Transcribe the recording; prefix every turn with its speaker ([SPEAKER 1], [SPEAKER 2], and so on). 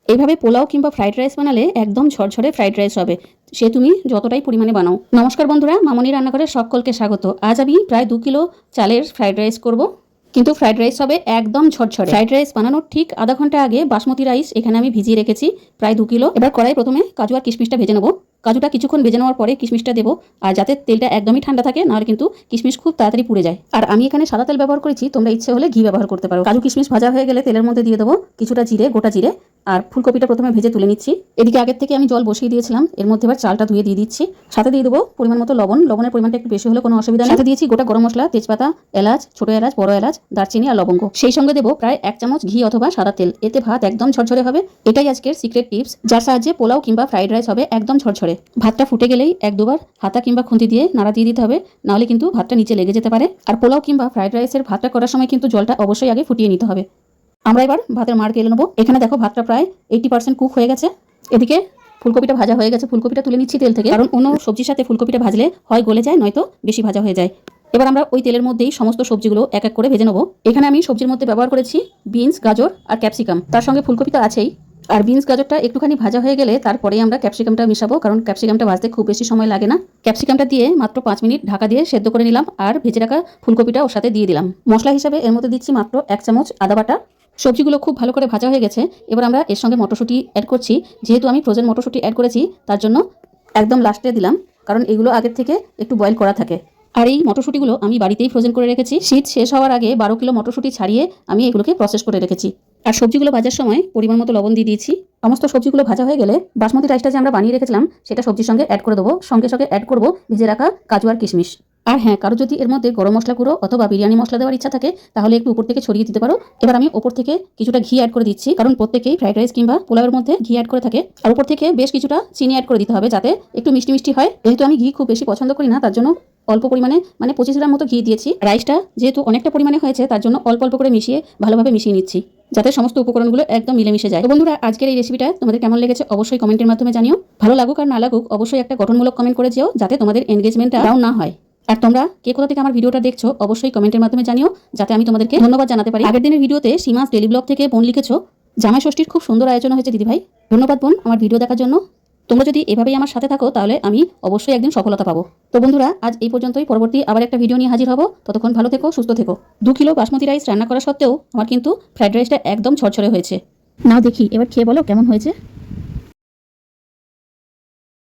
[SPEAKER 1] এইভাবে পোলাও কিংবা fried rice বানালে একদম ঝরঝরে ফ্রাইড রাইস হবে, সে তুমি যতটাই পরিমাণে বানাও। নমস্কার বন্ধুরা, মামনি রান্নাঘরে সকলকে স্বাগত। আজ আমি প্রায় 2 কিলো চালের ফ্রাইড রাইস করব, কিন্তু ফ্রাইড রাইস হবে একদম ঝরঝরে। ফ্রাইড রাইস বানানোর ঠিক আধা ঘন্টা আগে বাসমতি রাইস এখানে আমি ভিজিয়ে রেখেছি প্রায় 2 কিলো। এবার কড়াই প্রথমে কাজু আর কিশমিশটা ভেজে নেবো। কাজুটা কিছুক্ষণ ভেজে নেওয়ার পরে কিশমিশটা দেবো, আর যাতে তেলটা একদমই ঠান্ডা থাকে, নাহলে কিন্তু কিশমিশ খুব তাড়াতাড়ি পুড়ে যায়। আর আমি এখানে সাদা তেল ব্যবহার করেছি, তোমরা ইচ্ছে হলে ঘি ব্যবহার করতে পারো। কাজু কিশমিশ ভাজা হয়ে গেলে তেলের মধ্যে দিয়ে দেবো কিছুটা জিরে, গোটা জিরে, আর ফুলকপিটা প্রথমে ভেজে তুলে নিচ্ছি। এদিকে আগের থেকে আমি জল বসিয়ে দিয়েছিলাম, এর মধ্যে এবার চালটা ধুয়ে দিয়ে দিচ্ছি। সাথে দিয়ে দেবো পরিমাণ মতো লবণ, লবণের পরিমাণটা একটু বেশি হলে কোনো অসুবিধা নেই। সাথে দিয়েছি গোটা গরম মশলা, তেজপাতা, এলাচ, ছোট এলাচ, বড় এলাচ, দারচিনি আর লবঙ্গ। সেই সঙ্গে দেবো প্রায় 1 চামচ ঘি অথবা সাদা তেল। এতে ভাত একদম ঝরঝরে হবে। এটাই আজকের সিক্রেট টিপস, যার সাহায্যে পোলাও কিংবা ফ্রাইড রাইস হবে একদম ঝরঝরে। ভাতটা ফুটে গেলেই 1-2 বার হাতা কিংবা খুন্তি দিয়ে নাড়া দিয়ে দিতে হবে, নাহলে কিন্তু ভাতটা নিচে লেগে যেতে পারে। আর পোলাও কিংবা ফ্রাইড রাইসের ভাতটা করার সময় কিন্তু জলটা অবশ্যই আগে ফুটিয়ে নিতে হবে। আমরা এবার ভাতের মাড় গেলে নেবো। এখানে দেখো ভাতটা প্রায় 80% কুক হয়ে গেছে। এদিকে ফুলকপিটা ভাজা হয়ে গেছে, ফুলকপিটা তুলে নিচ্ছি তেল থেকে, কারণ অন্য সবজির সাথে ফুলকপিটা ভাজলে হয় গলে যায়, নয়তো বেশি ভাজা হয়ে যায়। এবার আমরা ওই তেলের মধ্যেই সমস্ত সবজিগুলো এক এক করে ভেজে নেবো। এখানে আমি সবজির মধ্যে ব্যবহার করেছি বিনস, গাজর আর ক্যাপসিকাম, তার সঙ্গে ফুলকপি তো আছেই। আর বিনস গাজরটা একটুখানি ভাজা হয়ে গেলে তারপরেই আমরা ক্যাপসিকামটা মিশাবো, কারণ ক্যাপসিকামটা ভাজতে খুব বেশি সময় লাগে না। ক্যাপসিকামটা দিয়ে মাত্র 5 মিনিট ঢাকা দিয়ে সেদ্ধ করে নিলাম, আর ভেজে রাখা ফুলকপিটা ওর সাথে দিয়ে দিলাম। মশলা হিসাবে এর মধ্যে দিচ্ছি মাত্র 1 চামচ আদা বাটা। সবজিগুলো খুব ভালো করে ভাজা হয়ে গেছে। এবার আমরা এর সঙ্গে মটরশুঁটি অ্যাড করছি। যেহেতু আমি ফ্রোজেন মটরশুঁটি অ্যাড করেছি, তার জন্য একদম লাস্টে দিলাম, কারণ এগুলো আগের থেকে একটু বয়েল করা থাকে। আর এই মটরশুঁটিগুলো আমি বাড়িতেই ফ্রোজেন করে রেখেছি। শীত শেষ হওয়ার আগে 12 কিলো মটরশুঁটি ছাড়িয়ে আমি এগুলোকে প্রসেস করে রেখেছি। আর সবজিগুলো ভাজার সময় পরিমাণ মতো লবণ দিয়ে দিয়েছি। সমস্ত সবজিগুলো ভাজা হয়ে গেলে বাসমতি রাইসটা যে আমরা বানিয়ে রেখেছিলাম সেটা সবজির সঙ্গে অ্যাড করে দেবো। সঙ্গে সঙ্গে অ্যাড করবো ভেজে রাখা কাজু আর কিশমিশ। আর হ্যাঁ, কারো যদি এর মধ্যে গরম মশলা গুঁড়ো অথবা বিরিয়ানি মশলা দেওয়ার ইচ্ছা থাকে, তাহলে একটু উপর থেকে ছড়িয়ে দিতে পারো। এবার আমি উপর থেকে কিছুটা ঘি অ্যাড করে দিচ্ছি, কারণ প্রত্যেকেই ফ্রাইড রাইস কিংবা পোলাওয়ের মধ্যে ঘি অ্যাড করে থাকে। আর উপর থেকে বেশ কিছুটা চিনি অ্যাড করে দিতে হবে, যাতে একটু মিষ্টি মিষ্টি হয়। যেহেতু আমি ঘি খুব বেশি পছন্দ করি না, তার জন্য অল্প পরিমাণে, মানে 25 গ্রাম মতো ঘি দিয়েছি। রাইসটা যেহেতু অনেকটা পরিমাণে হয়েছে, তার জন্য অল্প অল্প করে মিশিয়ে ভালোভাবে মিশিয়ে নিচ্ছি, যাতে সমস্ত উপকরণগুলো একদম মিলেমিশে যায়। তো বন্ধুরা, আজকের এই রেসিপিটা তোমাদের কেমন লেগেছে অবশ্যই কমেন্টের মাধ্যমে জানিও। ভালো লাগুক আর না লাগুক, অবশ্যই একটা গঠনমূলক কমেন্ট করে যেও, যাতে তোমাদের এনগেজমেন্টটা ডাউন না হয়। আর তোমরা কে কোথা থেকে আমার ভিডিওটা দেখছো অবশ্যই কমেন্টের মাধ্যমে জানিও, যাতে আমি তোমাদেরকে ধন্যবাদ জানাতে পারি। আগের দিনের ভিডিওতে সীমাস ডেলি ব্লগ থেকে বোন লিখেছো, জামাই ষষ্ঠীর খুব সুন্দর আয়োজন হয়েছে দিদিভাই। ধন্যবাদ বোন আমার ভিডিও দেখার জন্য। তোমরা যদি এভাবেই আমার সাথে থাকো, তাহলে আমি অবশ্যই একদিন সফলতা পাবো। তো বন্ধুরা, আজ এই পর্যন্তই। পরবর্তী আবার একটা ভিডিও নিয়ে হাজির হব। ততক্ষণ ভালো থেকো, সুস্থ থেকো। 2 কিলো বাসমতি রাইস রান্না করা সত্ত্বেও আমার কিন্তু ফ্রাইড রাইসটা একদম ঝরঝরে হয়েছে। নাও দেখি এবার খেয়ে বলো কেমন হয়েছে।